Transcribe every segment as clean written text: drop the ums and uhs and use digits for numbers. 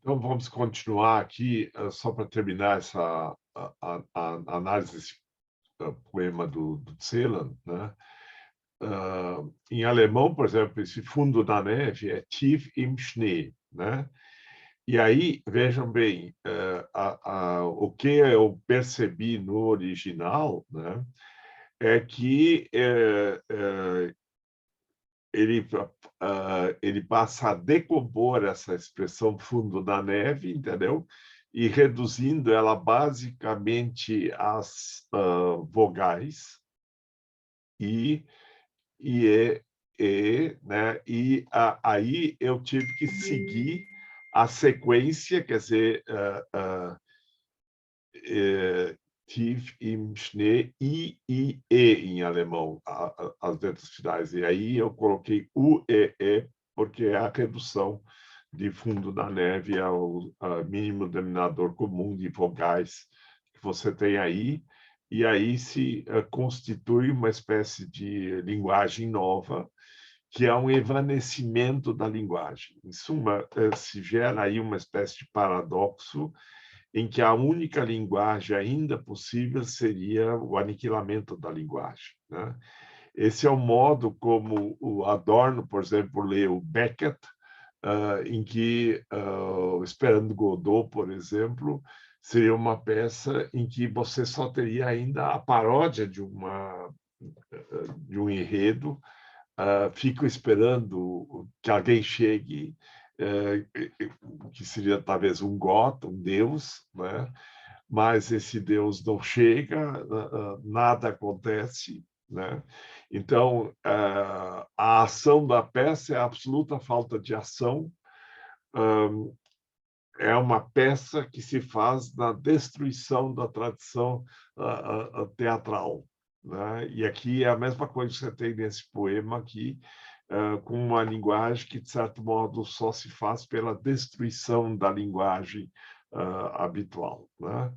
Então, vamos continuar aqui, só para terminar essa análise desse poema do Celan, né? Em alemão, por exemplo, esse fundo da neve é tief im Schnee, né? E aí, vejam bem, o que eu percebi no original, né, é que ele passa a decompor essa expressão fundo da neve, entendeu? E reduzindo ela basicamente às vogais I, e, né? E aí eu tive que seguir a sequência, quer dizer, tief im Schnee, I, E em alemão, as letras finais. E aí eu coloquei E, porque é a redução de fundo da neve ao mínimo denominador comum de vogais que você tem aí, e aí se constitui uma espécie de linguagem nova, que é um evanecimento da linguagem. Em suma, se gera aí uma espécie de paradoxo em que a única linguagem ainda possível seria o aniquilamento da linguagem, né? Esse é o modo como o Adorno, por exemplo, lê o Beckett, em que Esperando Godot, por exemplo, seria uma peça em que você só teria ainda a paródia de um enredo. Fico esperando que alguém chegue, que seria talvez um God, um Deus, né? Mas esse Deus não chega, nada acontece, né? Então, a ação da peça é a absoluta falta de ação. É uma peça que se faz na destruição da tradição teatral, né? E aqui é a mesma coisa que você tem nesse poema aqui, com uma linguagem que, de certo modo, só se faz pela destruição da linguagem habitual, né?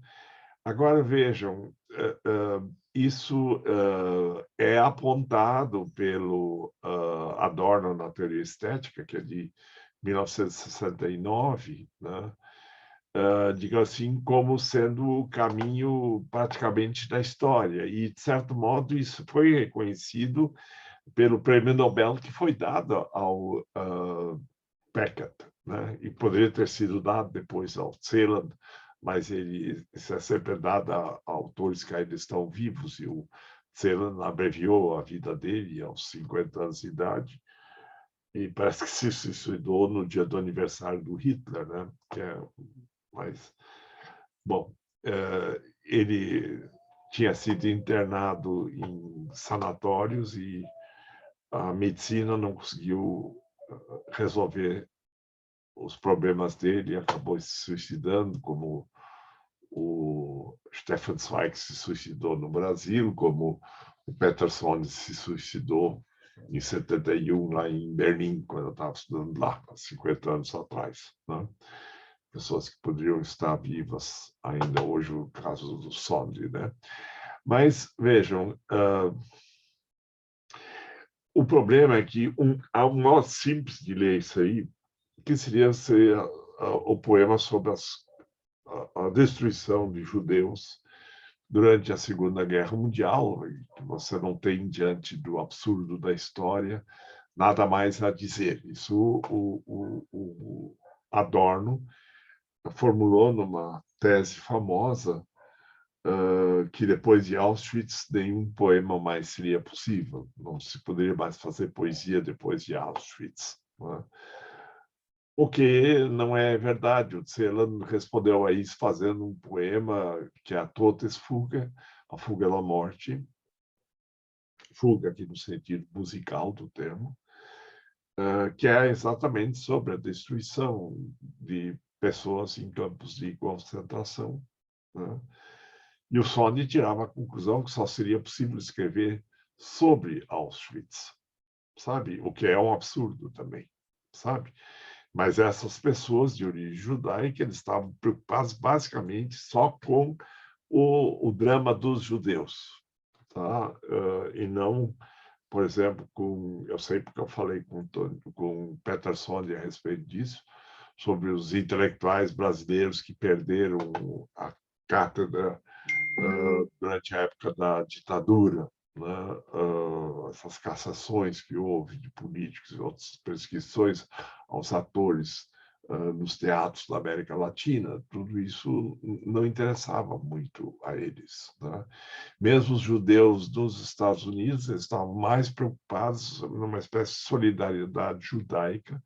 Agora, vejam, isso é apontado pelo Adorno na teoria estética, que é de 1969, né? Digamos assim, como sendo o caminho praticamente da história. E, de certo modo, isso foi reconhecido pelo prêmio Nobel que foi dado ao Beckett, né? E poderia ter sido dado depois ao Celan, mas isso é sempre dado a autores que ainda estão vivos, e o Celan abreviou a vida dele aos 50 anos de idade, e parece que se suicidou no dia do aniversário do Hitler, né? Mas, bom, ele tinha sido internado em sanatórios e a medicina não conseguiu resolver os problemas dele, acabou se suicidando, como o Stefan Zweig se suicidou no Brasil, como o Peterson se suicidou em 71 lá em Berlim, quando eu estava estudando lá, há 50 anos atrás, né? Pessoas que poderiam estar vivas ainda hoje, o caso do Sondre, né? Mas vejam, o problema é que há um modo simples de ler isso aí, que seria ser o poema sobre a destruição de judeus durante a Segunda Guerra Mundial, que você não tem, diante do absurdo da história, nada mais a dizer. Isso o Adorno formulou numa tese famosa, que depois de Auschwitz nenhum poema mais seria possível. Não se poderia mais fazer poesia depois de Auschwitz, né? O que não é verdade. O Celan respondeu a isso fazendo um poema que é a Todesfuge, a Fuga da Morte, fuga aqui no sentido musical do termo, que é exatamente sobre a destruição de pessoas em campos de concentração, né? E o Sony tirava a conclusão que só seria possível escrever sobre Auschwitz, sabe? O que é um absurdo também, sabe? Mas essas pessoas de origem judaica, eles estavam preocupados basicamente só com o drama dos judeus, tá? E não, por exemplo, eu sei porque eu falei com o Peterson a respeito disso, sobre os intelectuais brasileiros que perderam a cátedra durante a época da ditadura, né? Essas cassações que houve de políticos e outras perseguições aos atores nos teatros da América Latina, tudo isso não interessava muito a eles, né? Mesmo os judeus dos Estados Unidos estavam mais preocupados numa espécie de solidariedade judaica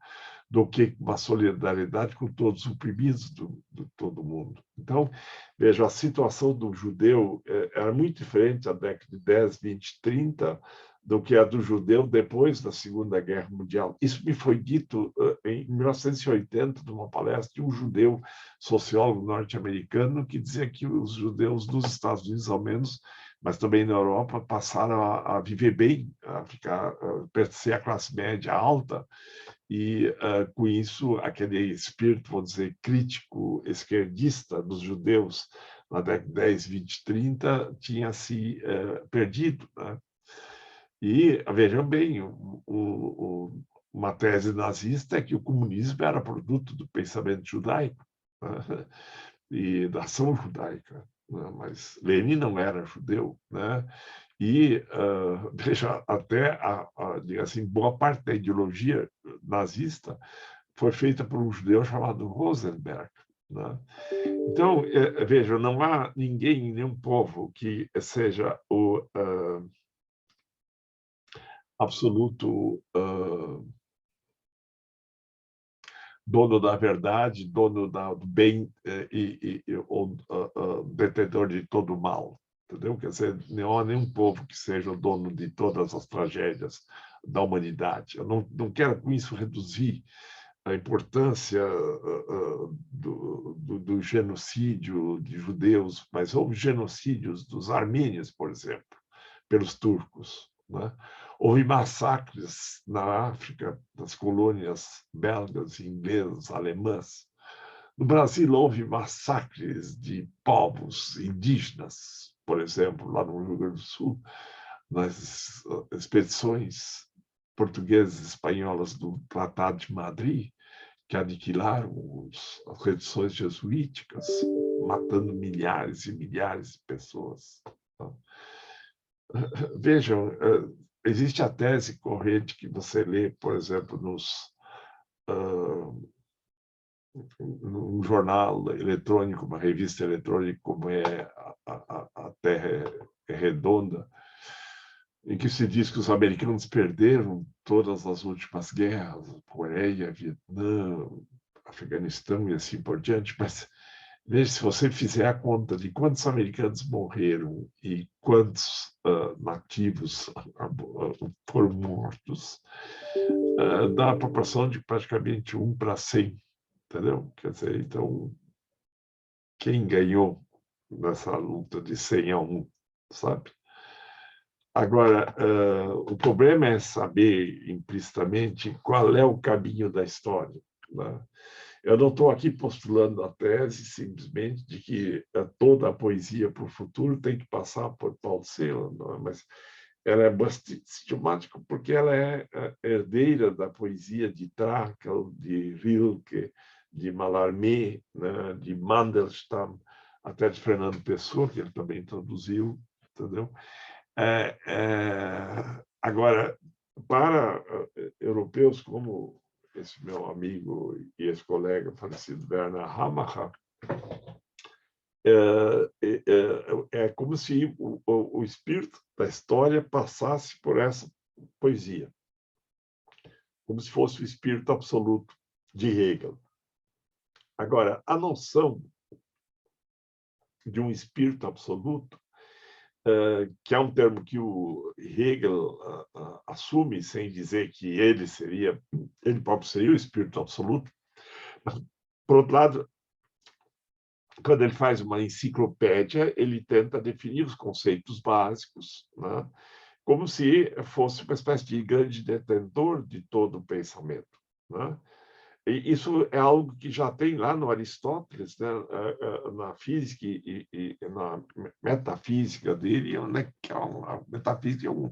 do que uma solidariedade com todos os oprimidos de todo mundo. Então, veja, a situação do judeu era muito diferente da década de 10, 20, 30 do que a do judeu depois da Segunda Guerra Mundial. Isso me foi dito em 1980, numa palestra de um judeu sociólogo norte-americano que dizia que os judeus nos Estados Unidos, ao menos, mas também na Europa, passaram a viver bem, a pertencer à classe média alta, e, com isso, aquele espírito, vamos dizer, crítico, esquerdista dos judeus na década de 10, 20, 30 tinha se perdido, né? E, vejam bem, uma tese nazista é que o comunismo era produto do pensamento judaico, né? E da ação judaica, né? Mas Lenin não era judeu, né? E, veja, até, assim, boa parte da ideologia nazista foi feita por um judeu chamado Rosenberg, né? Então, veja, não há ninguém, nenhum povo que seja o absoluto dono da verdade, dono do bem ou detentor de todo o mal. Entendeu? Quer dizer, não há nenhum povo que seja o dono de todas as tragédias da humanidade. Eu não quero com isso reduzir a importância do genocídio de judeus, mas houve genocídios dos armênios, por exemplo, pelos turcos, né? Houve massacres na África, nas colônias belgas, inglesas, alemãs. No Brasil, houve massacres de povos indígenas, por exemplo, lá no Rio Grande do Sul, nas expedições portuguesas e espanholas do Tratado de Madrid, que aniquilaram as reduções jesuíticas, matando milhares e milhares de pessoas. Vejam, existe a tese corrente que você lê, por exemplo, num jornal eletrônico, uma revista eletrônica como é a Terra é Redonda, em que se diz que os americanos perderam todas as últimas guerras, Coreia, Vietnã, Afeganistão e assim por diante, mas veja, se você fizer a conta de quantos americanos morreram e quantos nativos foram mortos, dá a proporção de praticamente 1 para 100, entendeu? Quer dizer, então, quem ganhou nessa luta de 100 a 1, sabe? Agora, o problema é saber implicitamente qual é o caminho da história, né? Eu não estou aqui postulando a tese simplesmente de que toda a poesia para o futuro tem que passar por Paul Celan, não é? Mas ela é bastante sintomática porque ela é herdeira da poesia de Trakl, de Rilke, de Mallarmé, né? De Mandelstam, até de Fernando Pessoa, que ele também traduziu, entendeu? Agora, para europeus como esse meu amigo e ex-colega falecido Werner Hamacher, é como se o espírito da história passasse por essa poesia, como se fosse o espírito absoluto de Hegel. Agora, a noção de um espírito absoluto, que é um termo que o Hegel assume, sem dizer que ele próprio seria o espírito absoluto. Por outro lado, quando ele faz uma enciclopédia, ele tenta definir os conceitos básicos, né? Como se fosse uma espécie de grande detentor de todo o pensamento, né? E isso é algo que já tem lá no Aristóteles, né? Na física e na metafísica dele, né? Que a metafísica é um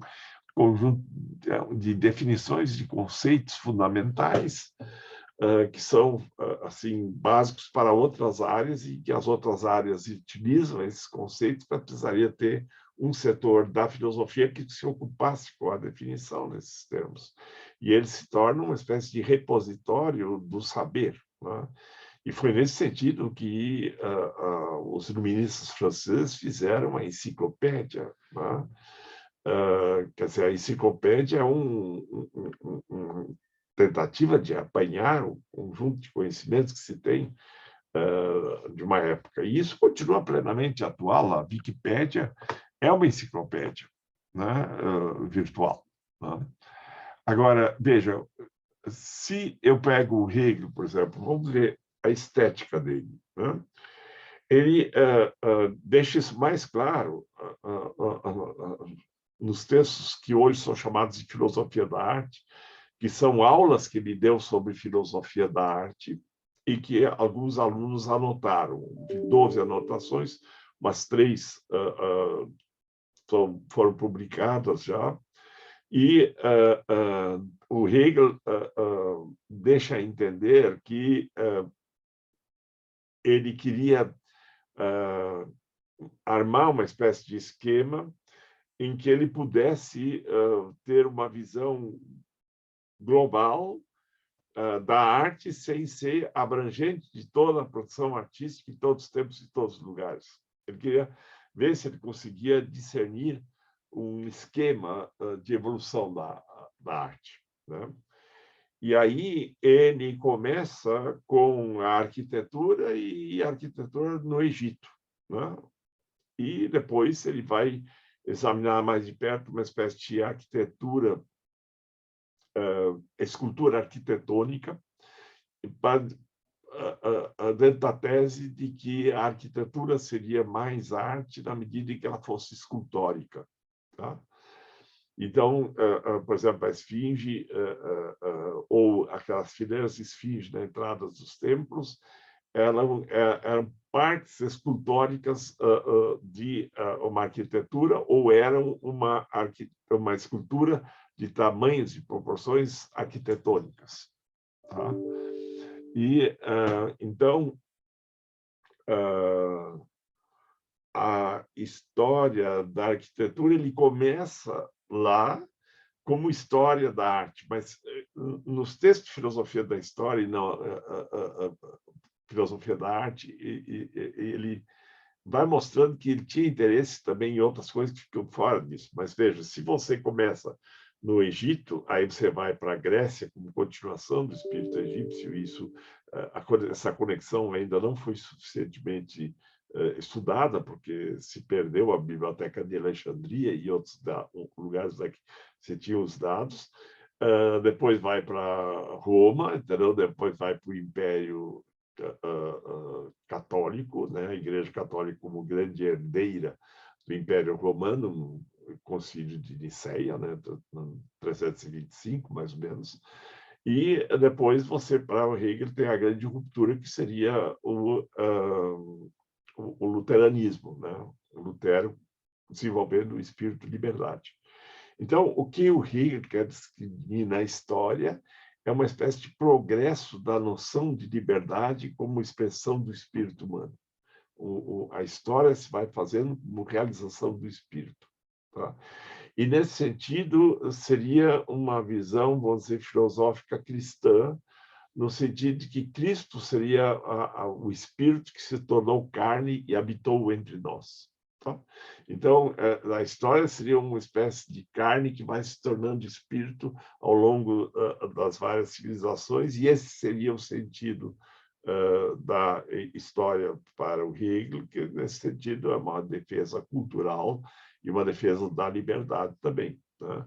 conjunto de definições de conceitos fundamentais que são assim básicos para outras áreas e que as outras áreas utilizam esses conceitos, mas precisaria ter um setor da filosofia que se ocupasse com a definição desses termos. E ele se torna uma espécie de repositório do saber, né? E foi nesse sentido que os iluministas franceses fizeram a enciclopédia, né? Quer dizer, a enciclopédia é uma tentativa de apanhar o conjunto de conhecimentos que se tem de uma época. E isso continua plenamente atual. A Wikipédia é uma enciclopédia, né, virtual, né? Agora, veja, se eu pego o Hegel, por exemplo, vamos ver a estética dele, né? Ele deixa isso mais claro nos textos que hoje são chamados de filosofia da arte, que são aulas que ele deu sobre filosofia da arte e que alguns alunos anotaram, de 12 anotações, mas 3 foram publicadas já. E o Hegel deixa entender que ele queria armar uma espécie de esquema em que ele pudesse ter uma visão global da arte sem ser abrangente de toda a produção artística em todos os tempos e todos os lugares. Ele queria ver se ele conseguia discernir um esquema de evolução da arte, né? E aí ele começa com a arquitetura e a arquitetura no Egito, né? E depois ele vai examinar mais de perto uma espécie de arquitetura, escultura arquitetônica, dentro da tese de que a arquitetura seria mais arte na medida em que ela fosse escultórica, tá? Então, por exemplo, a esfinge ou aquelas fileiras de esfinge na entrada dos templos eram partes escultóricas de uma arquitetura ou eram uma escultura de tamanhos e proporções arquitetônicas, tá? E então a história da arquitetura ele começa lá como história da arte, mas nos textos de filosofia da história e não filosofia da arte, ele vai mostrando que ele tinha interesse também em outras coisas que ficam fora disso. Mas veja, se você começa no Egito, aí você vai para a Grécia como continuação do espírito egípcio, e isso, essa conexão ainda não foi suficientemente estudada, porque se perdeu a Biblioteca de Alexandria e outros lugares que você tinha os dados. Depois vai para Roma, entendeu? Depois vai para o Império católico, né? A Igreja Católica como grande herdeira do Império Romano, no Concílio de Niceia, né? 325, mais ou menos. E depois você, para o Hegel, tem a grande ruptura, que seria o luteranismo, né? O Lutero desenvolvendo o espírito de liberdade. Então, o que o Hegel quer descrever na história é uma espécie de progresso da noção de liberdade como expressão do espírito humano. A história se vai fazendo como realização do espírito, tá? E, nesse sentido, seria uma visão, vamos dizer, filosófica cristã, no sentido de que Cristo seria o espírito que se tornou carne e habitou entre nós. Tá? Então, a história seria uma espécie de carne que vai se tornando espírito ao longo das várias civilizações, e esse seria o sentido da história para o Hegel, que, nesse sentido, é uma defesa cultural e uma defesa da liberdade também, né?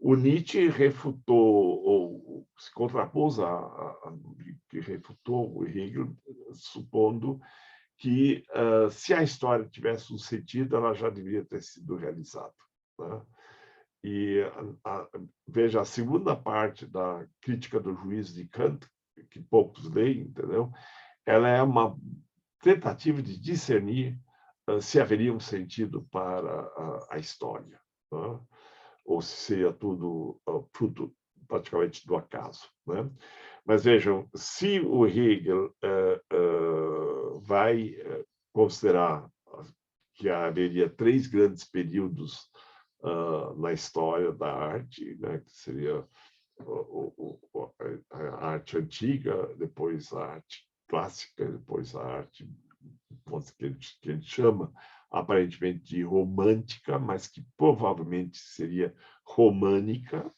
O Nietzsche refutou, ou se contrapôs que refutou o Hegel, supondo que, se a história tivesse um sentido, ela já deveria ter sido realizada, né? E veja, a segunda parte da crítica do juízo de Kant, que poucos leem, entendeu? Ela é uma tentativa de discernir se haveria um sentido para a história, né? Ou se seria tudo fruto praticamente do acaso, né? Mas vejam, se o Hegel vai considerar que haveria 3 grandes períodos na história da arte, né, que seria a arte antiga, depois a arte clássica, depois a arte que ele chama aparentemente de romântica, mas que provavelmente seria românica,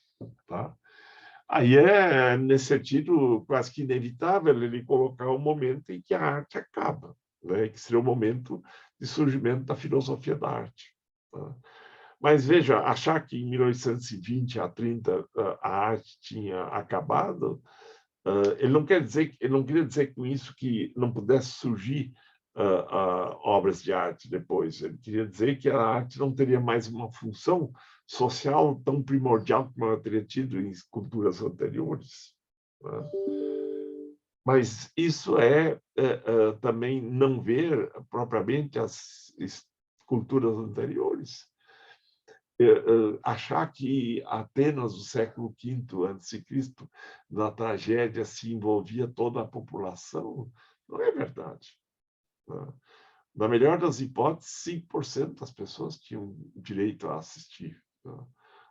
tá? Aí nesse sentido, quase que inevitável ele colocar um momento em que a arte acaba, né? Que seria o momento de surgimento da filosofia da arte. Tá? Mas veja, achar que em 1820 a 30 a arte tinha acabado, ele não quer dizer, ele não queria dizer com isso que não pudesse surgir obras de arte depois. Ele queria dizer que a arte não teria mais uma função social tão primordial como ela teria tido em culturas anteriores. Né? Mas isso também não ver propriamente as culturas anteriores. Achar que Atenas, do século V a.C., na tragédia se envolvia toda a população, não é verdade. Né? Na melhor das hipóteses, 5% das pessoas tinham direito a assistir. Né?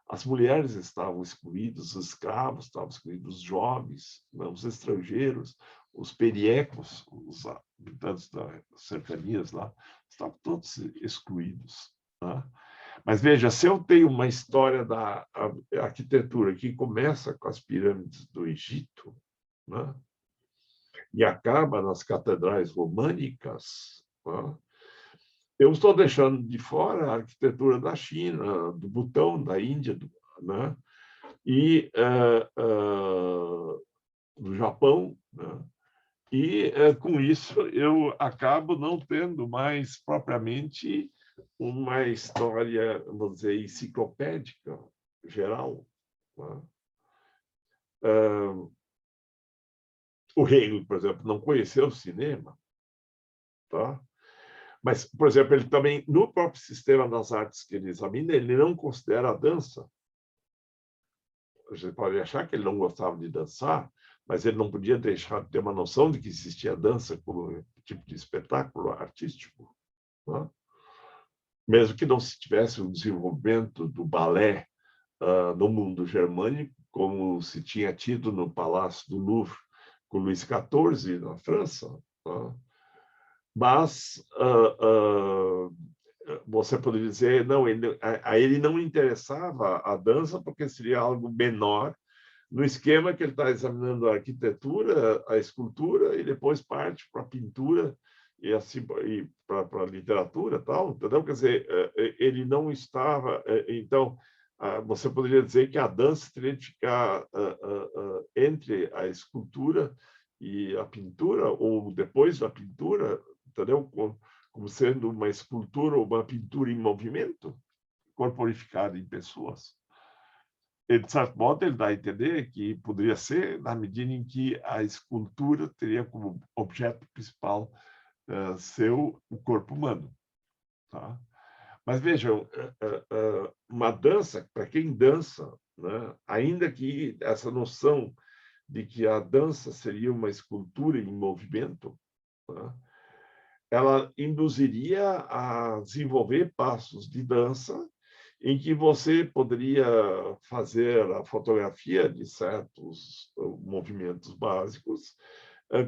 As mulheres estavam excluídas, os escravos estavam excluídos, os jovens, né? Os estrangeiros, os periecos, os habitantes das cercanias lá, estavam todos excluídos. Né? Mas veja, se eu tenho uma história da arquitetura que começa com as pirâmides do Egito, né? E acaba nas catedrais românicas, né? Eu estou deixando de fora a arquitetura da China, do Butão, da Índia, né? E do Japão, né? E com isso eu acabo não tendo mais propriamente uma história, vamos dizer, enciclopédica geral. Né? O Hegel, por exemplo, não conheceu o cinema, tá? Mas, por exemplo, ele também, no próprio sistema das artes que ele examina, ele não considera a dança. A gente pode achar que ele não gostava de dançar, mas ele não podia deixar de ter uma noção de que existia dança como tipo de espetáculo artístico. Né? Mesmo que não se tivesse o desenvolvimento do balé no mundo germânico, como se tinha tido no Palácio do Louvre com Luís XIV, na França. Né? Mas você poderia dizer, não, a ele não interessava a dança porque seria algo menor no esquema que ele está examinando a arquitetura, a escultura, e depois parte para a pintura e assim e para a literatura, tal, entendeu? Quer dizer, ele não estava, então você poderia dizer que a dança teria de ficar entre a escultura e a pintura, ou depois da pintura, entendeu? Como sendo uma escultura ou uma pintura em movimento, corporificada em pessoas. E, de certo modo, ele dá a entender que poderia ser na medida em que a escultura teria como objeto principal ser o corpo humano. Tá? Mas vejam, uma dança, para quem dança, né, ainda que essa noção de que a dança seria uma escultura em movimento, né, ela induziria a desenvolver passos de dança em que você poderia fazer a fotografia de certos movimentos básicos,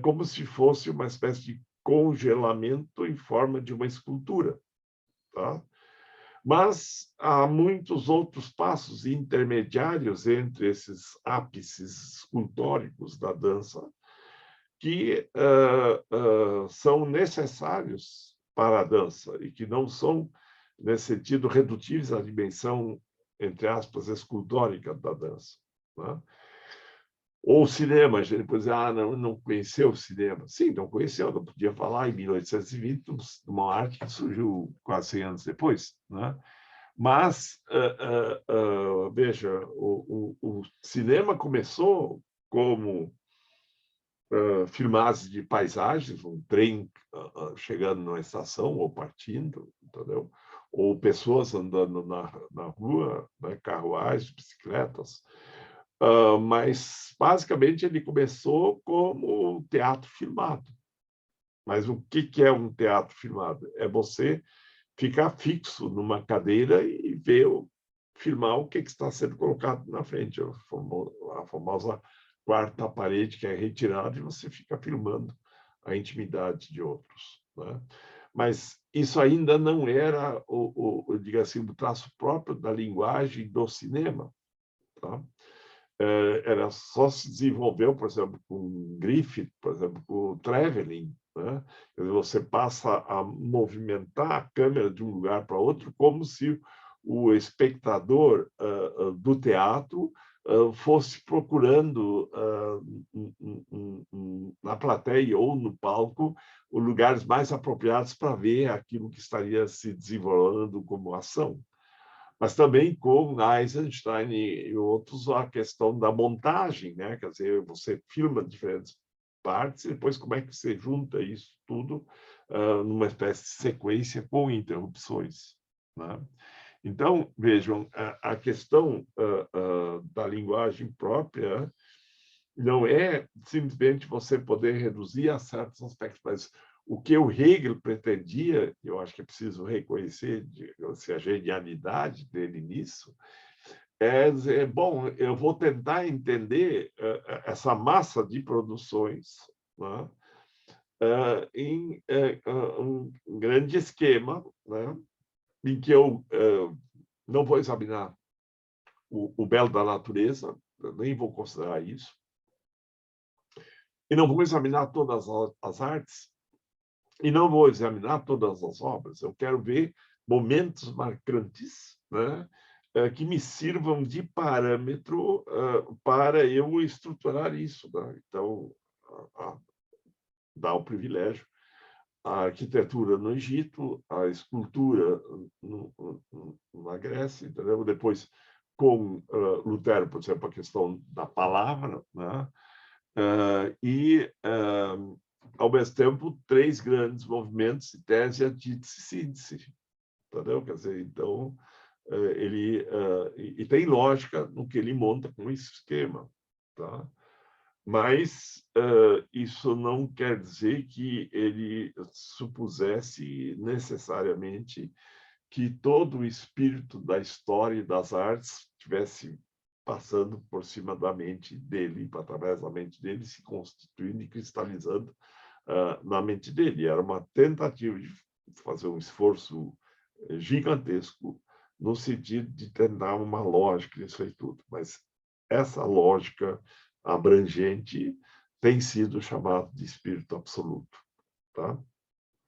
como se fosse uma espécie de congelamento em forma de uma escultura. Tá? Mas há muitos outros passos intermediários entre esses ápices escultóricos da dança que são necessários para a dança e que não são, nesse sentido, redutíveis à dimensão, entre aspas, escultórica da dança. Né? Ou o cinema, a gente depois diz, não conheceu o cinema. Sim, não conheceu, não podia falar em 1820 de uma arte que surgiu quase 100 anos depois. Né? Mas, veja, o cinema começou como filmagens de paisagens, um trem chegando numa estação ou partindo, entendeu? Ou pessoas andando na rua, né? Carruagens, bicicletas. Mas, basicamente, ele começou como teatro filmado. Mas o que é um teatro filmado? É você ficar fixo numa cadeira e ver, filmar o que está sendo colocado na frente. A famosa quarta parede que é retirada e você fica filmando a intimidade de outros, né? Mas isso ainda não era diga assim, o traço próprio da linguagem do cinema, tá? Era só se desenvolveu, por exemplo, com Griffith, por exemplo, com o Traveling, né? Você passa a movimentar a câmera de um lugar para outro como se o espectador do teatro fosse procurando na plateia ou no palco os lugares mais apropriados para ver aquilo que estaria se desenvolvendo como ação. Mas também com Eisenstein e outros, a questão da montagem, né? Quer dizer, você filma diferentes partes e depois como é que você junta isso tudo numa espécie de sequência com interrupções, né? Então, vejam, a questão da linguagem própria não é simplesmente você poder reduzir a certos aspectos, mas o que o Hegel pretendia, eu acho que é preciso reconhecer a genialidade dele nisso, é dizer, bom, eu vou tentar entender essa massa de produções, né, em um grande esquema, né, em que eu não vou examinar o belo da natureza, nem vou considerar isso, e não vou examinar todas as artes, e não vou examinar todas as obras. Eu quero ver momentos marcantes, né, que me sirvam de parâmetro para eu estruturar isso, né? Então, dá o privilégio à arquitetura no Egito, à escultura na Grécia, entendeu? Depois, com Lutero, por exemplo, a questão da palavra, né? E, ao mesmo tempo, três grandes movimentos de tese, antítese e síntese, entendeu? Quer dizer, então, ele e tem lógica no que ele monta com esse esquema, tá? Mas isso não quer dizer que ele supusesse necessariamente que todo o espírito da história e das artes tivesse passando por cima da mente dele, através da mente dele, se constituindo e cristalizando na mente dele. Era uma tentativa de fazer um esforço gigantesco no sentido de tentar uma lógica nisso aí tudo. Mas essa lógica abrangente tem sido chamado de espírito absoluto, tá?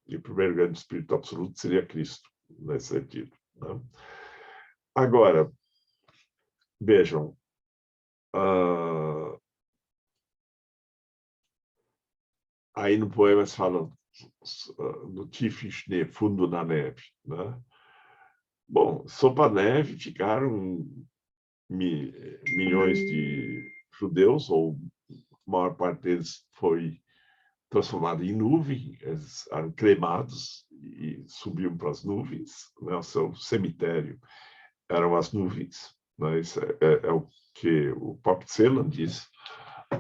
E o primeiro grande espírito absoluto seria Cristo, nesse sentido, né? Agora, vejam, aí no poema se fala no Tiefschnee, fundo na neve, né? Bom, sob a neve ficaram milhões de judeus, ou a maior parte deles foi transformado em nuvem, eles eram cremados e subiam para as nuvens, né? O seu cemitério eram as nuvens, né? Isso é o que o próprio Celan diz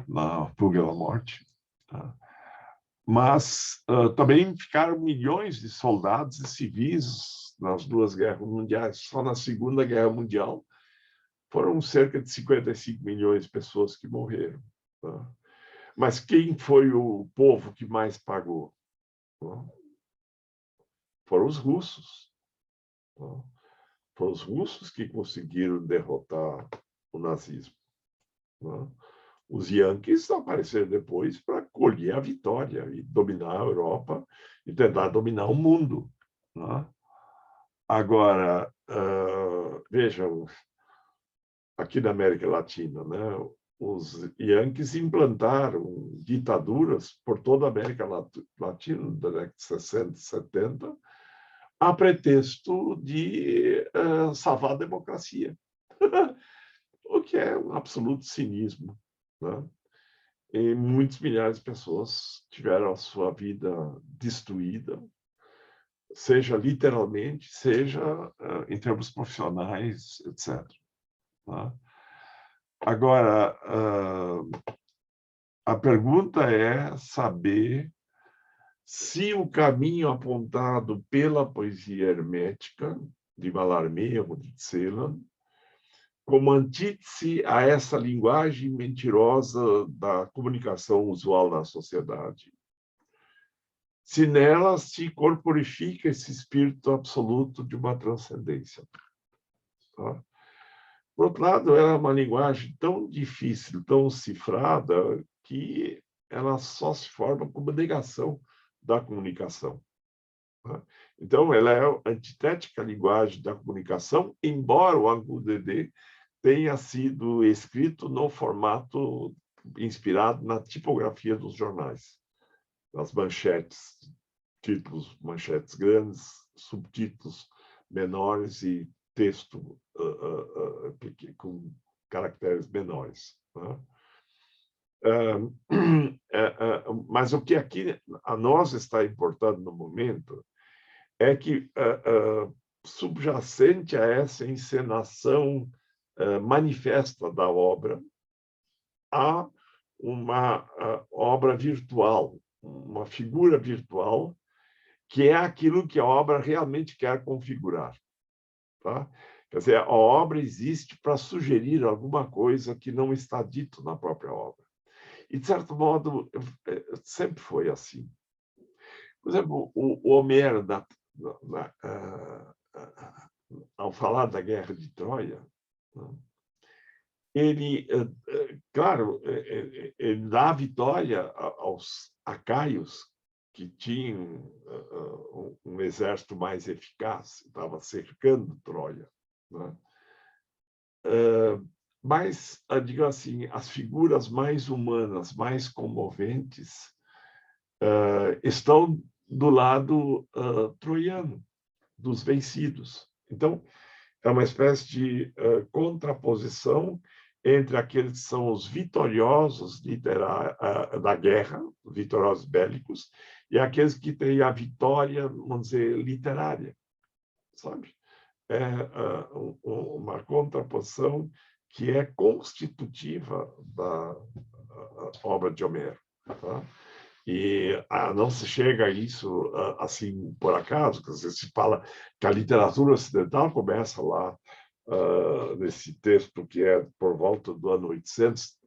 na Fuga à Morte, tá? Mas também ficaram milhões de soldados e civis nas duas guerras mundiais. Só na Segunda Guerra Mundial foram cerca de 55 milhões de pessoas que morreram, tá? Mas quem foi o povo que mais pagou? Foram os russos. Foram os russos que conseguiram derrotar o nazismo. Os Yankees apareceram depois para colher a vitória e dominar a Europa e tentar dominar o mundo. Agora, vejam, aqui na América Latina, né, os Yankees implantaram ditaduras por toda a América Latina, na década de 60, 70, a pretexto de salvar a democracia, o que é um absoluto cinismo, né? E muitos milhares de pessoas tiveram a sua vida destruída, seja literalmente, seja em termos profissionais, etc. Tá? Agora, a pergunta é saber se o caminho apontado pela poesia hermética de Mallarmé ou de Celan, como antítese a essa linguagem mentirosa da comunicação usual na sociedade, se nela se corporifica esse espírito absoluto de uma transcendência. Tá? Por outro lado, ela é uma linguagem tão difícil, tão cifrada, que ela só se forma como negação da comunicação. Tá? Então, ela é a antitética linguagem da comunicação, embora o Angu-Dedê tenha sido escrito no formato inspirado na tipografia dos jornais, das manchetes, títulos, manchetes grandes, subtítulos menores e texto com caracteres menores. Né? Mas o que aqui a nós está importando no momento é que, subjacente a essa encenação manifesta da obra, há uma obra virtual, uma figura virtual, que é aquilo que a obra realmente quer configurar. Tá? Quer dizer, a obra existe para sugerir alguma coisa que não está dito na própria obra. E, de certo modo, sempre foi assim. Por exemplo, o Homero, ao falar da Guerra de Troia, ele, claro, ele dá a vitória aos acaios, que tinham um exército mais eficaz, estava cercando Troia. Né? Mas, digo assim, as figuras mais humanas, mais comoventes, estão do lado troiano, dos vencidos. Então, é uma espécie de contraposição entre aqueles que são os vitoriosos da guerra, vitoriosos bélicos, e aqueles que têm a vitória, vamos dizer, literária, sabe? É uma contraposição que é constitutiva da obra de Homero. Tá? E não se chega a isso assim por acaso, quer dizer, se fala que a literatura ocidental começa lá nesse texto que é por volta do ano 800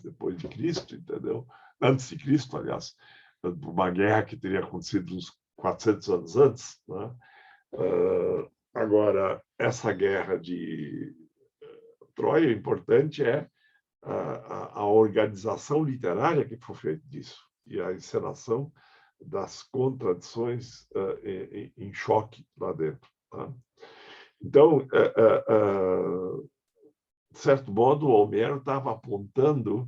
depois de Cristo, entendeu? Antes de Cristo, aliás, uma guerra que teria acontecido uns 400 anos antes, né? Agora, essa guerra de Troia, o importante é a organização literária que foi feita disso e a encenação das contradições em choque lá dentro. Tá? Então, de certo modo, o Homero estava apontando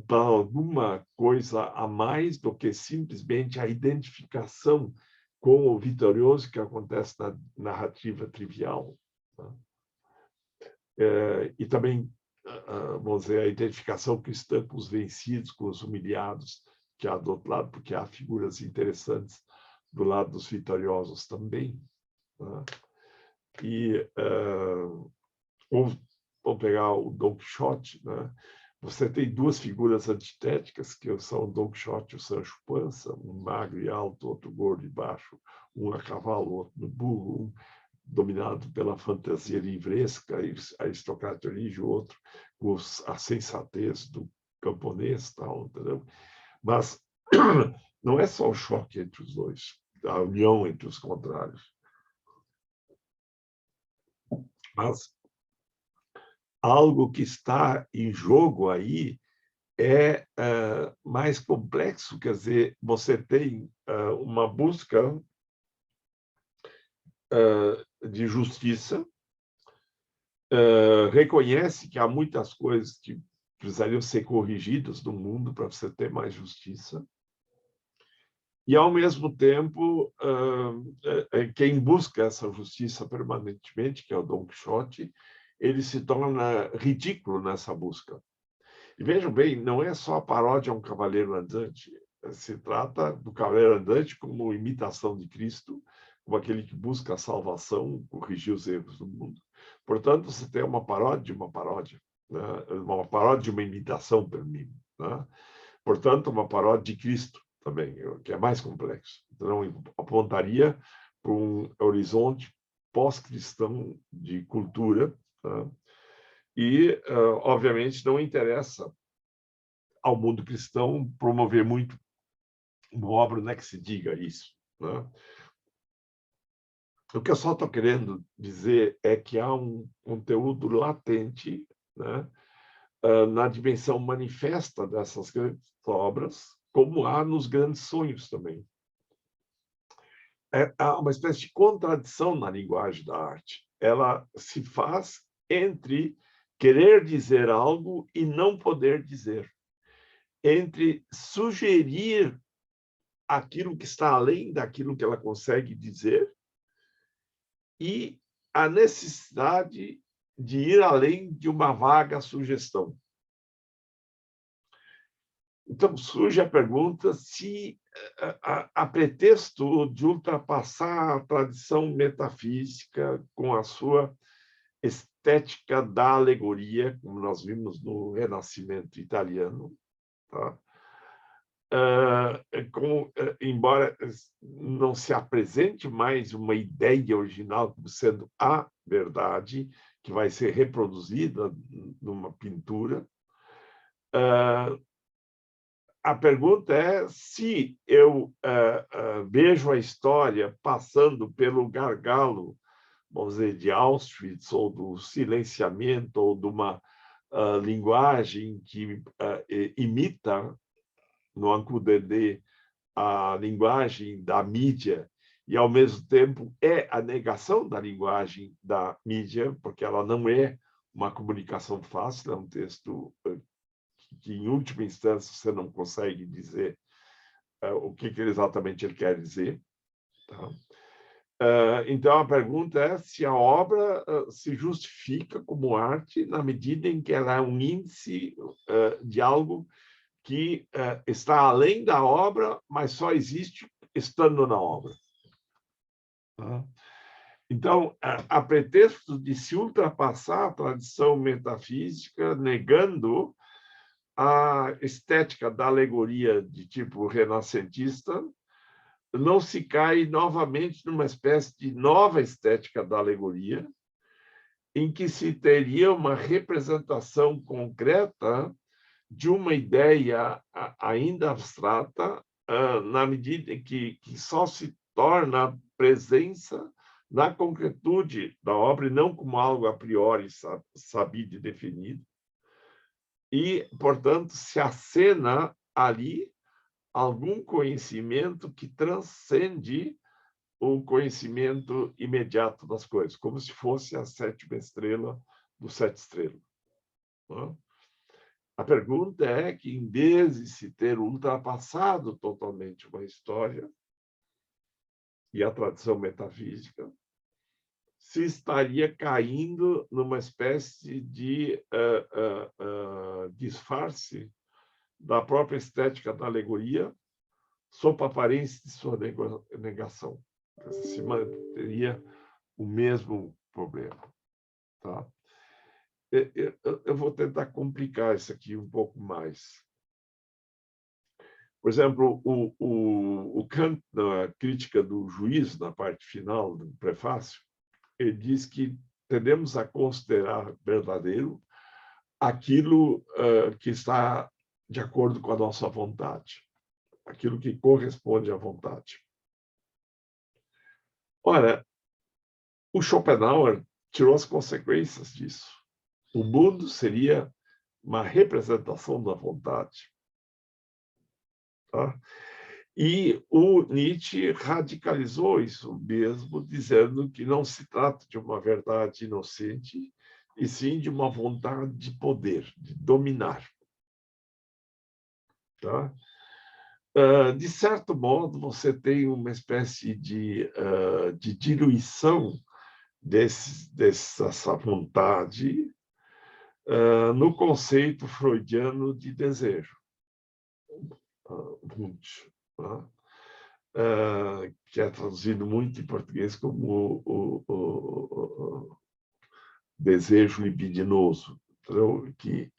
para alguma coisa a mais do que simplesmente a identificação com o vitorioso que acontece na narrativa trivial. Tá? E também, vamos dizer, a identificação cristã com os vencidos, com os humilhados, que há do outro lado, porque há figuras interessantes do lado dos vitoriosos também. Tá? E vamos pegar o Don Quixote, né? Você tem duas figuras antitéticas, que são o Don Quixote e o Sancho Panza, um magro e alto, outro gordo e baixo, um a cavalo, outro no burro, um dominado pela fantasia livresca e a aristocracia origem, o outro com a sensatez do camponês, tal, entendeu? Mas não é só o choque entre os dois, a união entre os contrários. Mas algo que está em jogo aí é mais complexo, quer dizer, você tem uma busca de justiça, reconhece que há muitas coisas que precisariam ser corrigidas no mundo para você ter mais justiça, e, ao mesmo tempo, quem busca essa justiça permanentemente, que é o Don Quixote, ele se torna ridículo nessa busca. E vejam bem, não é só a paródia a um cavaleiro andante, se trata do cavaleiro andante como imitação de Cristo, como aquele que busca a salvação, corrigir os erros do mundo. Portanto, você tem uma paródia de uma paródia. né? Uma paródia de uma imitação, para mim, né? Portanto, uma paródia de Cristo também, que é mais complexo. Então, apontaria para um horizonte pós-cristão de cultura, tá? E, obviamente, não interessa ao mundo cristão promover muito uma obra, não é que se diga isso, né? O que eu só estou querendo dizer é que há um conteúdo latente, né, na dimensão manifesta dessas grandes obras, como há nos grandes sonhos também. Há uma espécie de contradição na linguagem da arte. Ela se faz entre querer dizer algo e não poder dizer, entre sugerir aquilo que está além daquilo que ela consegue dizer e a necessidade de ir além de uma vaga sugestão. Então, surge a pergunta se, a pretexto de ultrapassar a tradição metafísica com a sua estética da alegoria, como nós vimos no Renascimento italiano, tá? Embora não se apresente mais uma ideia original como sendo a verdade, que vai ser reproduzida numa pintura, a pergunta é se eu vejo a história passando pelo gargalo, vamos dizer, de Auschwitz, ou do silenciamento, ou de uma linguagem que imita, no Ankudede, a linguagem da mídia, e, ao mesmo tempo, é a negação da linguagem da mídia, porque ela não é uma comunicação fácil, é um texto que, em última instância, você não consegue dizer o que exatamente ele quer dizer. Tá? Então, a pergunta é se a obra se justifica como arte na medida em que ela é um índice de algo que está além da obra, mas só existe estando na obra. Tá? Então, a pretexto de se ultrapassar a tradição metafísica, negando a estética da alegoria de tipo renascentista, não se cai novamente numa espécie de nova estética da alegoria, em que se teria uma representação concreta de uma ideia ainda abstrata, na medida em que só se torna presença na concretude da obra, e não como algo a priori sabido e definido. E, portanto, se acena ali algum conhecimento que transcende o conhecimento imediato das coisas, como se fosse a sétima estrela do Sete Estrelas. A pergunta é que, em vez de se ter ultrapassado totalmente uma história e a tradição metafísica, se estaria caindo numa espécie de disfarce da própria estética da alegoria, sob a aparência de sua negação. Se manteria o mesmo problema. Tá? Eu vou tentar complicar isso aqui um pouco mais. Por exemplo, o Kant, na crítica do juízo, na parte final do prefácio, ele diz que tendemos a considerar verdadeiro aquilo que está de acordo com a nossa vontade, aquilo que corresponde à vontade. Ora, o Schopenhauer tirou as consequências disso. O mundo seria uma representação da vontade. Tá? E o Nietzsche radicalizou isso mesmo, dizendo que não se trata de uma verdade inocente, e sim de uma vontade de poder, de dominar. Tá? De certo modo, você tem uma espécie de diluição dessa vontade no conceito freudiano de desejo. Wunsch, que é traduzido muito em português como o desejo libidinoso. entendeu? Que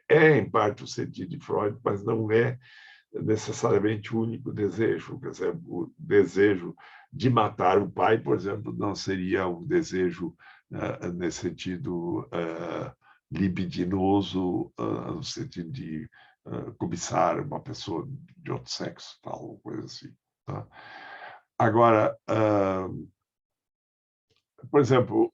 é, em parte, o sentido de Freud, mas não é necessariamente o único desejo. Quer dizer, o desejo de matar o pai, por exemplo, não seria um desejo nesse sentido libidinoso, no sentido de cobiçar uma pessoa de outro sexo, tal, coisa assim. Tá? Agora, por exemplo,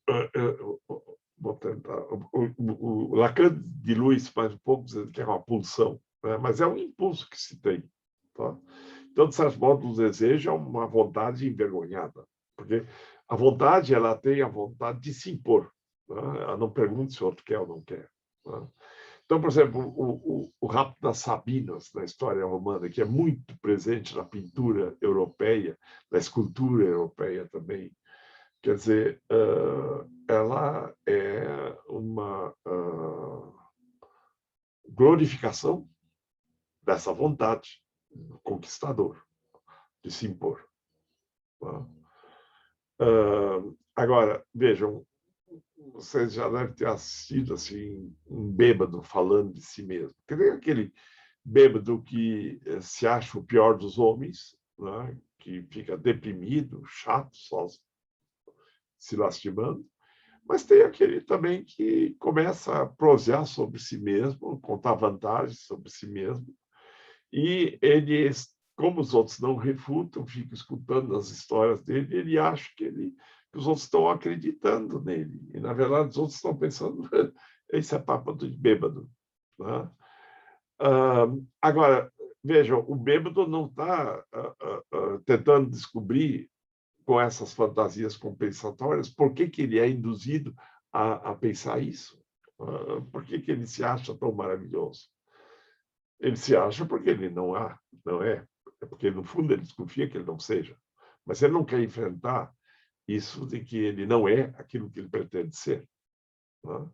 vou tentar. O Lacan dilui-se mais um pouco, dizendo que é uma pulsão, né? Mas é um impulso que se tem. Tá? Então, de certo modo, o desejo é uma vontade envergonhada, porque a vontade, ela tem a vontade de se impor. Né? Ela não pergunta se o outro quer ou não quer. Né? Então, por exemplo, o rapto das Sabinas, na história romana, que é muito presente na pintura europeia, na escultura europeia também, quer dizer, ela é uma glorificação dessa vontade do conquistador de se impor. Tá? Agora, vejam, vocês já devem ter assistido assim, um bêbado falando de si mesmo. Quer dizer, aquele bêbado que se acha o pior dos homens, né? Que fica deprimido, chato, só se lastimando. Mas tem aquele também que começa a prosear sobre si mesmo, contar vantagens sobre si mesmo, e ele, como os outros não refutam, fica escutando as histórias dele, ele acha que os outros estão acreditando nele. E, na verdade, os outros estão pensando, esse é papo de bêbado. Né? Agora, vejam, o bêbado não está tentando descobrir, com essas fantasias compensatórias, por que ele é induzido a pensar isso? Por que ele se acha tão maravilhoso? Ele se acha porque ele não é. É porque, no fundo, ele desconfia que ele não seja. Mas ele não quer enfrentar isso de que ele não é aquilo que ele pretende ser. Né?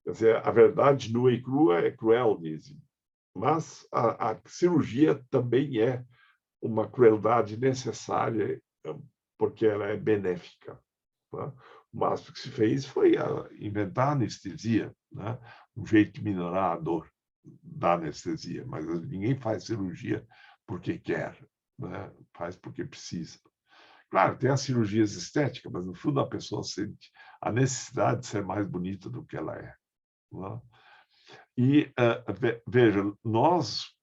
Quer dizer, a verdade nua e crua é cruel, dizem. Mas a cirurgia também é uma crueldade necessária, porque ela é benéfica. Né? O máximo que se fez foi inventar a anestesia, né? Um jeito de minorar a dor da anestesia, mas ninguém faz cirurgia porque quer, né? Faz porque precisa. Claro, tem as cirurgias estéticas, mas no fundo a pessoa sente a necessidade de ser mais bonita do que ela é. Né? E, veja, nós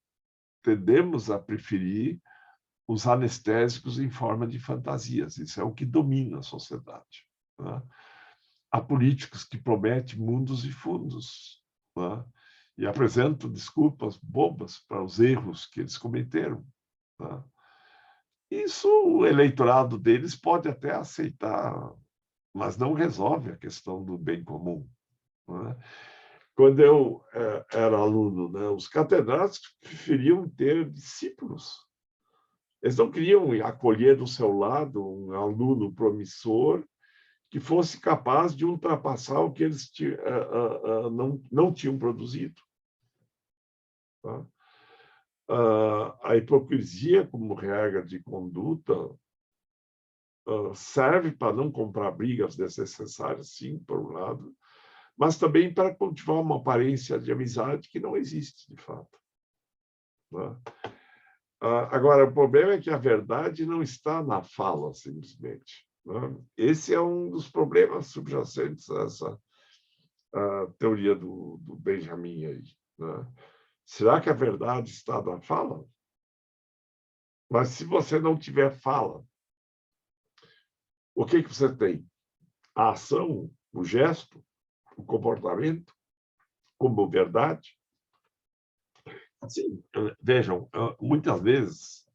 tendemos a preferir os anestésicos em forma de fantasias. Isso é o que domina a sociedade. Né? Há políticos que prometem mundos e fundos, né? E apresentam desculpas bobas para os erros que eles cometeram. Né? Isso o eleitorado deles pode até aceitar, mas não resolve a questão do bem comum. Né? Quando eu era aluno, né, os catedráticos preferiam ter discípulos. Eles não queriam acolher do seu lado um aluno promissor que fosse capaz de ultrapassar o que eles não tinham produzido. Tá? A hipocrisia, como regra de conduta, serve para não comprar brigas desnecessárias, sim, por um lado, mas também para cultivar uma aparência de amizade que não existe, de fato. Né? Agora, o problema é que a verdade não está na fala, simplesmente. Né? Esse é um dos problemas subjacentes a essa teoria do Benjamin aí. Né? Será que a verdade está na fala? Mas se você não tiver fala, o que você tem? A ação, o gesto, o comportamento, como verdade? Assim, vejam, muitas vezes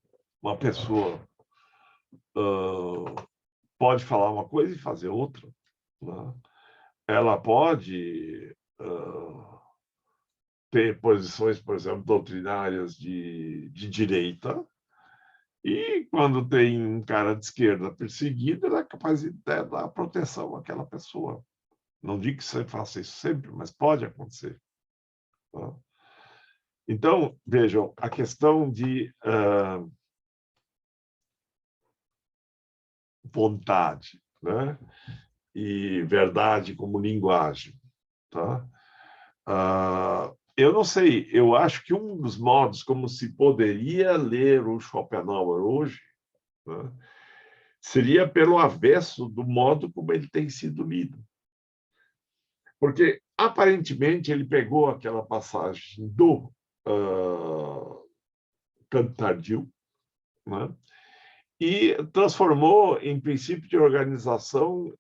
uma pessoa pode falar uma coisa e fazer outra. Né? Ela pode ter posições, por exemplo, doutrinárias de direita, e quando tem um cara de esquerda perseguido, ela é capaz de dar proteção àquela pessoa. Não digo que você faça isso sempre, mas pode acontecer. Tá? Então, vejam, a questão de vontade, né? E verdade como linguagem. Tá? Eu não sei, eu acho que um dos modos como se poderia ler o Schopenhauer hoje, né, seria pelo avesso do modo como ele tem sido lido. Porque, aparentemente, ele pegou aquela passagem do Canto Tardio, né, e transformou em princípio de organização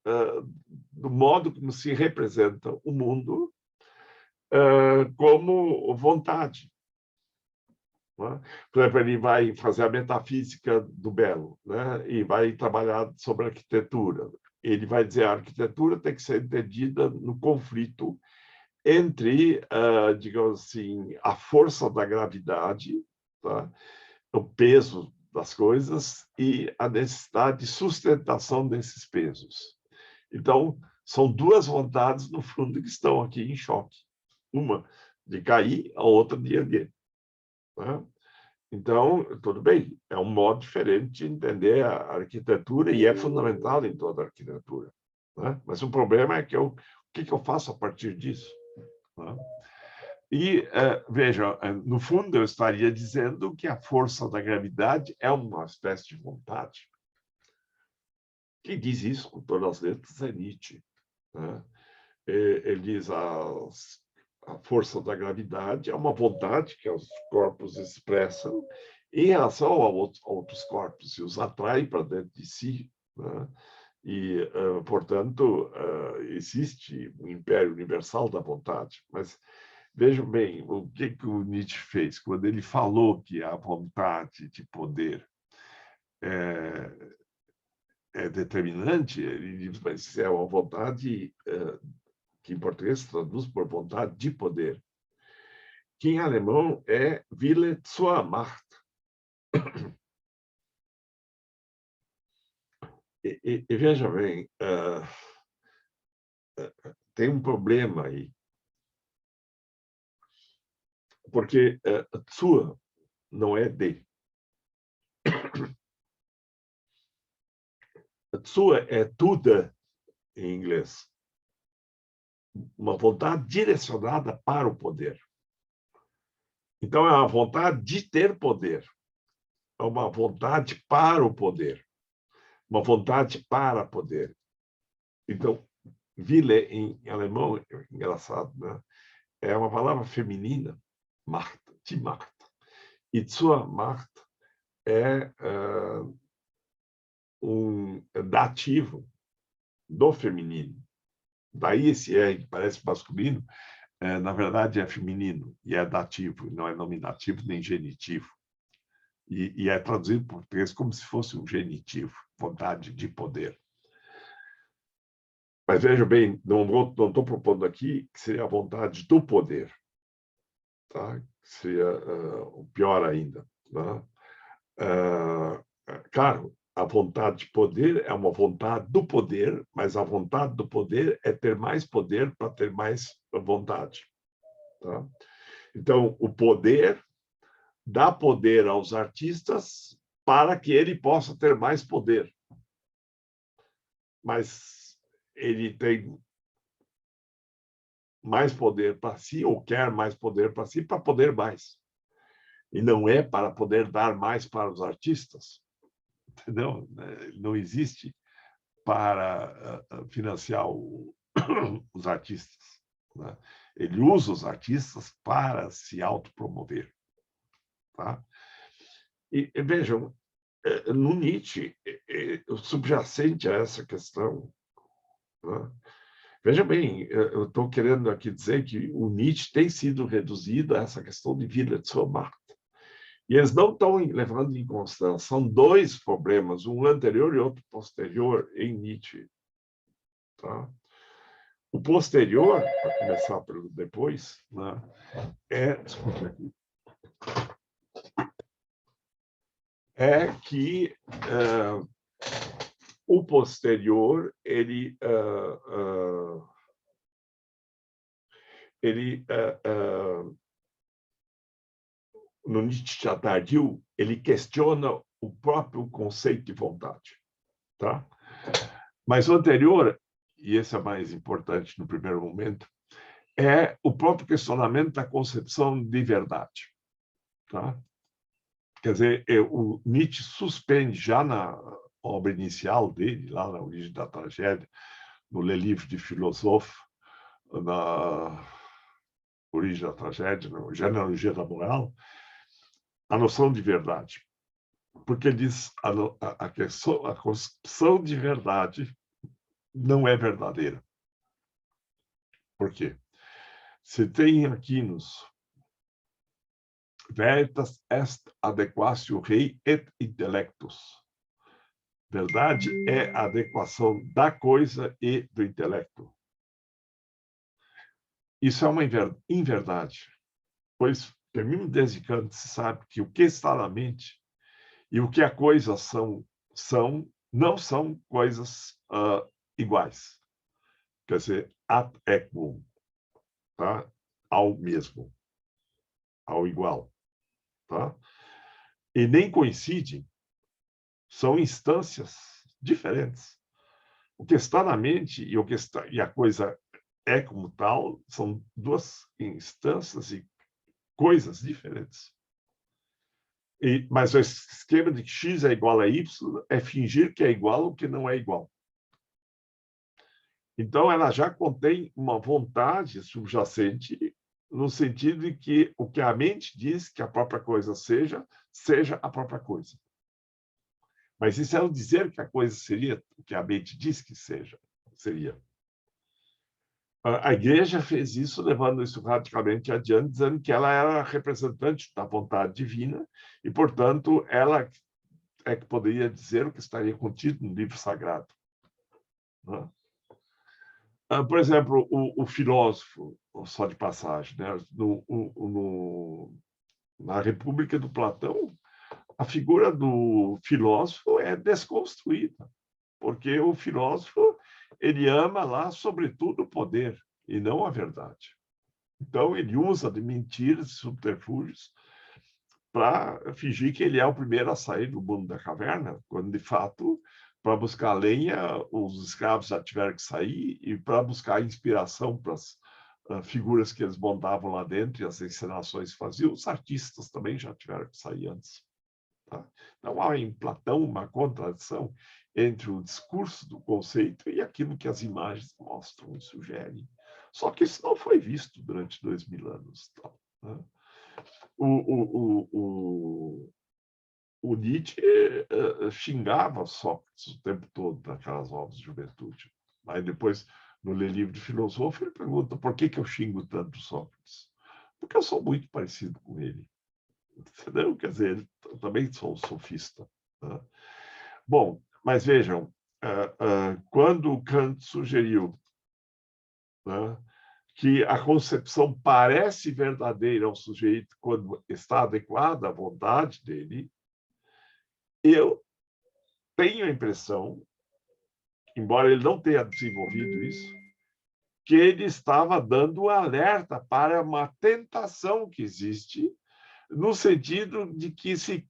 do modo como se representa o mundo como vontade. Né? Por exemplo, ele vai fazer a metafísica do belo, né? E vai trabalhar sobre a arquitetura. Ele vai dizer que a arquitetura tem que ser entendida no conflito entre, digamos assim, a força da gravidade, tá? O peso das coisas e a necessidade de sustentação desses pesos. Então, são duas vontades, no fundo, que estão aqui em choque. Uma de cair, a outra de erguer. Né? Então, tudo bem, é um modo diferente de entender a arquitetura e é fundamental em toda a arquitetura. Né? Mas o problema é que o que eu faço a partir disso? Né? E, veja, no fundo, eu estaria dizendo que a força da gravidade é uma espécie de vontade. Quem diz isso com todas as letras é Nietzsche. Né? Ele diz a força da gravidade é uma vontade que os corpos expressam em relação a outros corpos e os atrai para dentro de si. Né? E, portanto, existe um império universal da vontade. Mas vejam bem, o que o Nietzsche fez quando ele falou que a vontade de poder é determinante. Ele diz, mas é uma vontade que em português se traduz por vontade de poder, que em alemão é Wille zur Macht. E veja bem, tem um problema aí, porque zur não é de. Zur é tudo em inglês. Uma vontade direcionada para o poder. Então, é uma vontade de ter poder. É uma vontade para o poder. Uma vontade para poder. Então, Wille, em alemão, é engraçado, né? É uma palavra feminina, Macht, die Macht. E zur Macht é um dativo do feminino. Daí esse R, que parece masculino, na verdade é feminino, e é dativo, não é nominativo nem genitivo. E é traduzido para o português como se fosse um genitivo, vontade de poder. Mas veja bem, não estou propondo aqui que seria a vontade do poder. Tá? Seria o pior ainda. Né? Claro, a vontade de poder é uma vontade do poder, mas a vontade do poder é ter mais poder para ter mais vontade. Tá? Então, o poder dá poder aos artistas para que ele possa ter mais poder. Mas ele tem mais poder para si, ou quer mais poder para si, para poder mais. E não é para poder dar mais para os artistas. Entendeu? Não existe para financiar os artistas. Né? Ele usa os artistas para se autopromover. Tá? E vejam, no Nietzsche, subjacente a essa questão, né? Veja bem, eu estou querendo aqui dizer que o Nietzsche tem sido reduzido a essa questão de Wille zur Macht. E eles não estão levando em consideração dois problemas, um anterior e outro posterior em Nietzsche. Tá? O posterior, para começar pelo depois, né, é que o posterior ele no Nietzsche tardio, ele questiona o próprio conceito de vontade. Tá? Mas o anterior, e esse é mais importante no primeiro momento, é o próprio questionamento da concepção de verdade. Tá? Quer dizer, o Nietzsche suspende já na obra inicial dele, lá na Origem da Tragédia, no Le Livre de Philosophe, na Origem da Tragédia, na Genealogia da Moral, a noção de verdade. Porque ele diz a concepção de verdade não é verdadeira. Por quê? Se tem Aquinos, veritas est adequatio rei et intellectus. Verdade é a adequação da coisa e do intelecto. Isso é uma inverdade, pois, mesmo desde Kant, se sabe que o que está na mente e o que a coisa não são coisas iguais. Quer dizer, ad equum, tá? Ao mesmo, ao igual. Tá? E nem coincidem, são instâncias diferentes. O que está na mente e a coisa é como tal são duas instâncias e coisas diferentes. Mas o esquema de que x é igual a y é fingir que é igual o que não é igual. Então, ela já contém uma vontade subjacente no sentido de que o que a mente diz que a própria coisa seja a própria coisa. Mas isso é o dizer que a coisa seria o que a mente diz que seria. A Igreja fez isso, levando isso radicalmente adiante, dizendo que ela era representante da vontade divina e, portanto, ela é que poderia dizer o que estaria contido no livro sagrado. Por exemplo, o filósofo, só de passagem, né? Na República do Platão, a figura do filósofo é desconstruída, porque o filósofo ele ama lá, sobretudo, o poder e não a verdade. Então, ele usa de mentiras e subterfúgios para fingir que ele é o primeiro a sair do mundo da caverna, quando, de fato, para buscar lenha, os escravos já tiveram que sair, e para buscar inspiração para as figuras que eles montavam lá dentro e as encenações que faziam, os artistas também já tiveram que sair antes. Tá? Então, há em Platão uma contradição entre o discurso do conceito e aquilo que as imagens mostram e sugerem. Só que isso não foi visto durante 2000 anos. Tá? O Nietzsche xingava Sócrates o tempo todo naquelas obras de juventude. Aí depois, no Le Livre de Philosophe, ele pergunta por que eu xingo tanto Sócrates? Porque eu sou muito parecido com ele. Entendeu? Quer dizer, eu também sou um sofista. Né? Bom, mas vejam, quando Kant sugeriu, né, que a concepção parece verdadeira ao sujeito quando está adequada à vontade dele, eu tenho a impressão, embora ele não tenha desenvolvido isso, que ele estava dando um alerta para uma tentação que existe, no sentido de que se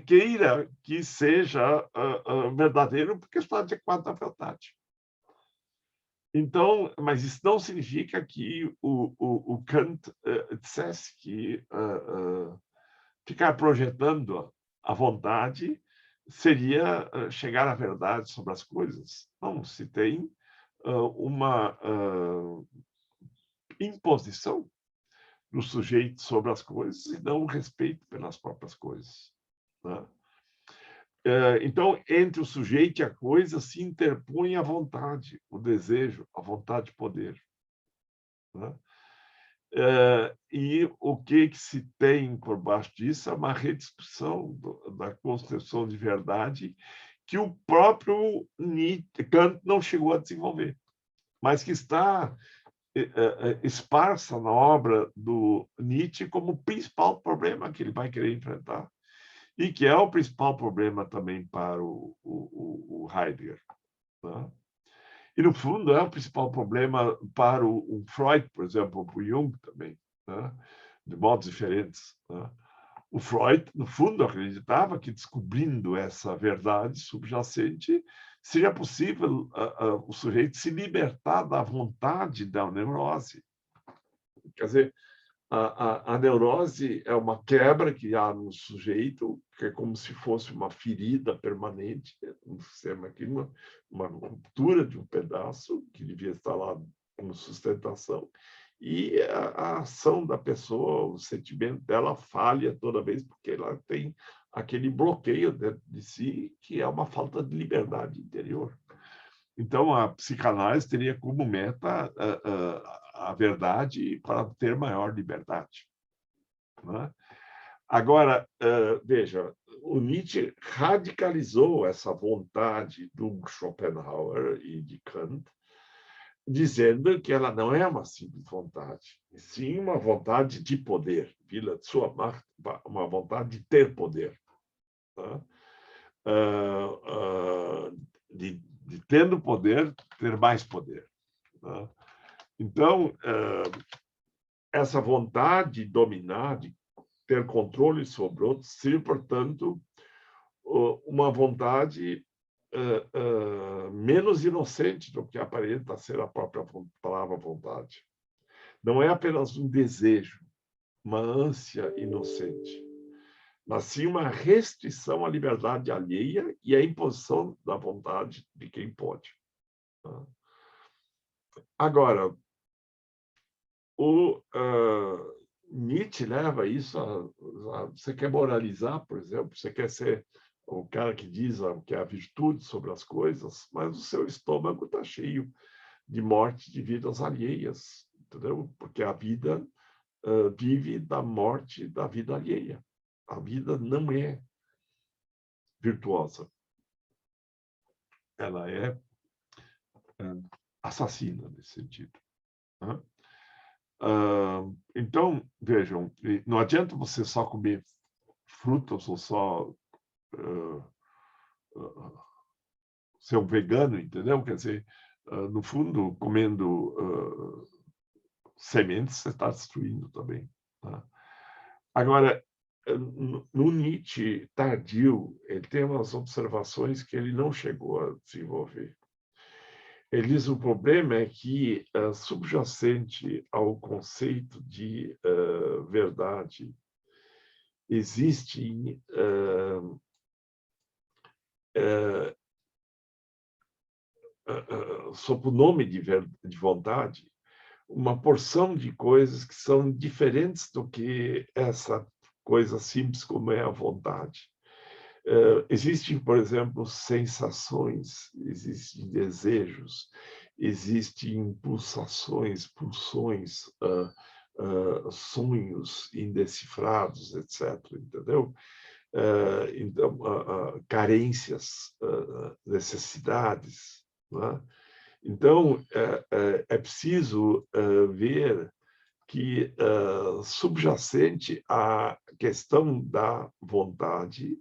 queira que seja verdadeiro, porque está adequado à verdade. Então, mas isso não significa que o Kant dissesse que ficar projetando a vontade seria chegar à verdade sobre as coisas. Não, se tem uma imposição do sujeito sobre as coisas e não um respeito pelas próprias coisas. Né? Então, entre o sujeito e a coisa se interpõe a vontade, o desejo, a vontade de poder. Né? E o que se tem por baixo disso é uma rediscussão da concepção de verdade que o próprio Kant não chegou a desenvolver, mas que está esparsa na obra do Nietzsche como o principal problema que ele vai querer enfrentar e que é o principal problema também para o Heidegger. Né? E, no fundo, é o principal problema para o Freud, por exemplo, ou para o Jung também, né? De modos diferentes. Né? O Freud, no fundo, acreditava que, descobrindo essa verdade subjacente, seria possível o sujeito se libertar da vontade da neurose, Quer dizer, a neurose é uma quebra que há no sujeito, que é como se fosse uma ferida permanente no sistema aqui, uma ruptura de um pedaço que devia estar lá como sustentação, e a ação da pessoa, o sentimento dela falha toda vez, porque ela tem aquele bloqueio dentro de si, que é uma falta de liberdade interior. Então, a psicanálise teria como meta a verdade para ter maior liberdade, né? Agora, veja, o Nietzsche radicalizou essa vontade do Schopenhauer e de Kant, dizendo que ela não é uma simples vontade, e sim uma vontade de poder, uma vontade de ter poder, né? De tendo poder, ter mais poder, né? Então, essa vontade de dominar, de ter controle sobre outros, seria, portanto, uma vontade menos inocente do que aparenta ser a própria palavra vontade. Não é apenas um desejo, uma ânsia inocente, mas sim uma restrição à liberdade alheia e à imposição da vontade de quem pode. Agora, o Nietzsche leva isso você quer moralizar, por exemplo, você quer ser o cara que diz que é a virtude sobre as coisas, mas o seu estômago está cheio de morte de vidas alheias, entendeu? Porque a vida vive da morte da vida alheia. A vida não é virtuosa. Ela é assassina nesse sentido, né? Então, vejam, não adianta você só comer frutas ou só ser um vegano, entendeu? Quer dizer, no fundo, comendo sementes, você está destruindo também, tá? Agora, no Nietzsche tardio, ele tem umas observações que ele não chegou a desenvolver. Ele diz: o problema é que, subjacente ao conceito de verdade, existe, sob o nome de vontade, uma porção de coisas que são diferentes do que essa coisa simples como é a vontade. Existem, por exemplo, sensações, existem desejos, existem pulsações, pulsões, sonhos indecifrados, etc. Entendeu? Então, carências, necessidades, né? Então, é preciso ver que, subjacente à questão da vontade,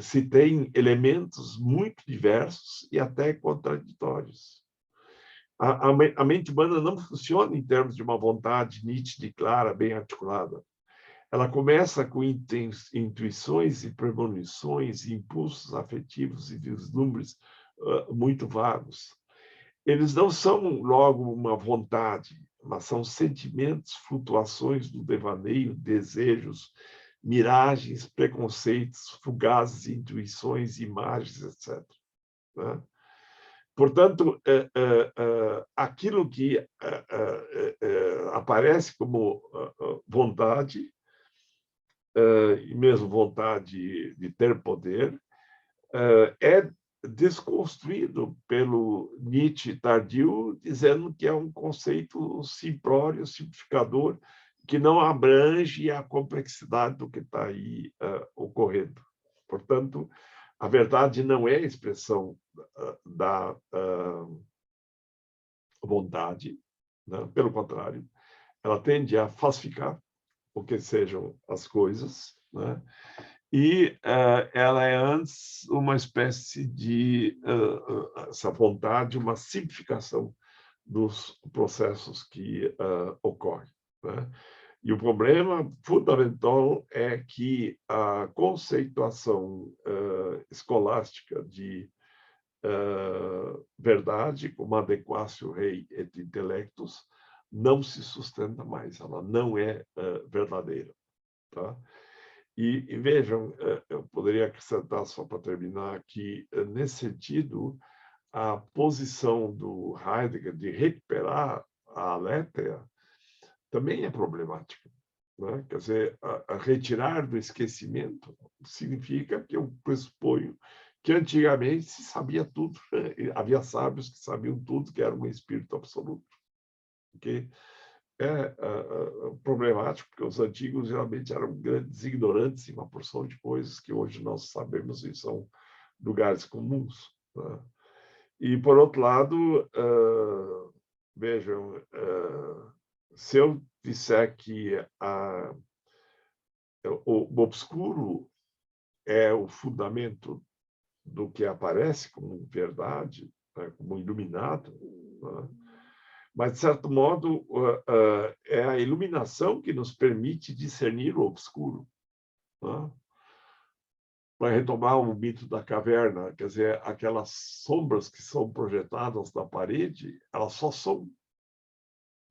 se tem elementos muito diversos e até contraditórios. A mente humana não funciona em termos de uma vontade nítida e clara, bem articulada. Ela começa com intuições e premonições, impulsos afetivos e vislumbres muito vagos. Eles não são logo uma vontade, mas são sentimentos, flutuações do devaneio, desejos, miragens, preconceitos, fugazes intuições, imagens, etc., né? Portanto, aquilo que aparece como vontade, e mesmo vontade de ter poder, é desconstruído pelo Nietzsche tardio, dizendo que é um conceito simplório, simplificador, que não abrange a complexidade do que está aí ocorrendo. Portanto, a verdade não é a expressão da vontade, né? Pelo contrário, ela tende a falsificar o que sejam as coisas, né? E ela é antes uma espécie de essa vontade, uma simplificação dos processos que ocorrem, né? E o problema fundamental é que a conceituação escolástica de verdade, como adequatio rei et intellectus, não se sustenta mais, ela não é verdadeira. Tá? E vejam, eu poderia acrescentar, só para terminar, que, nesse sentido, a posição do Heidegger de recuperar a aletheia também é problemática. Né? Quer dizer, a retirar do esquecimento significa que eu pressuponho que antigamente se sabia tudo, havia sábios que sabiam tudo, que era um espírito absoluto. Okay? É problemático, porque os antigos geralmente eram grandes ignorantes em uma porção de coisas que hoje nós sabemos e são lugares comuns. Né? E, por outro lado, vejam, se eu disser que o obscuro é o fundamento do que aparece como verdade, né, como iluminado, né? Mas, de certo modo, é a iluminação que nos permite discernir o obscuro. Né? Para retomar o mito da caverna, quer dizer, aquelas sombras que são projetadas na parede, elas só são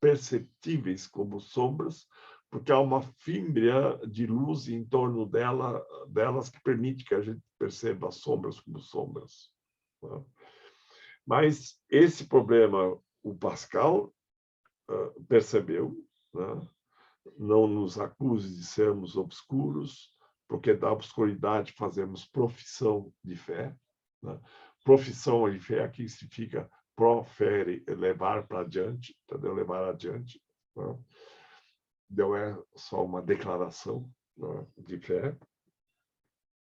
perceptíveis como sombras, porque há uma fímbria de luz em torno delas que permite que a gente perceba as sombras como sombras. Né? Mas esse problema o Pascal percebeu, né? Não nos acuse de sermos obscuros, porque da obscuridade fazemos profissão de fé. Né? Profissão de fé aqui significa profere, levar para adiante, entendeu? Levar adiante. Né? Não é só uma declaração, né, de fé,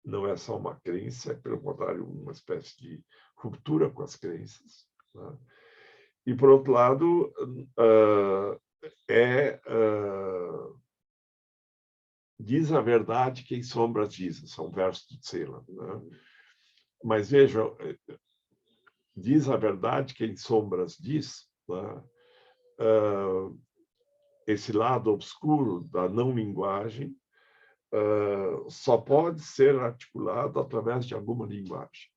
não é só uma crença, é, pelo contrário, uma espécie de ruptura com as crenças. Né? E, por outro lado, diz a verdade quem sombras diz, são versos de Celan. Né? Mas vejam, diz a verdade quem sombras diz, né? Esse lado obscuro da não-linguagem só pode ser articulado através de alguma linguagem.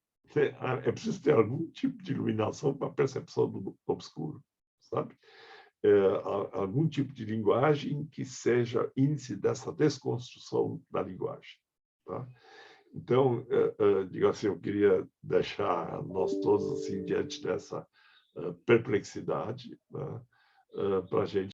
É preciso ter algum tipo de iluminação para a percepção do obscuro, sabe? Algum tipo de linguagem que seja índice dessa desconstrução da linguagem. Tá? Então, digo assim, eu queria deixar nós todos assim diante dessa perplexidade, né, para a gente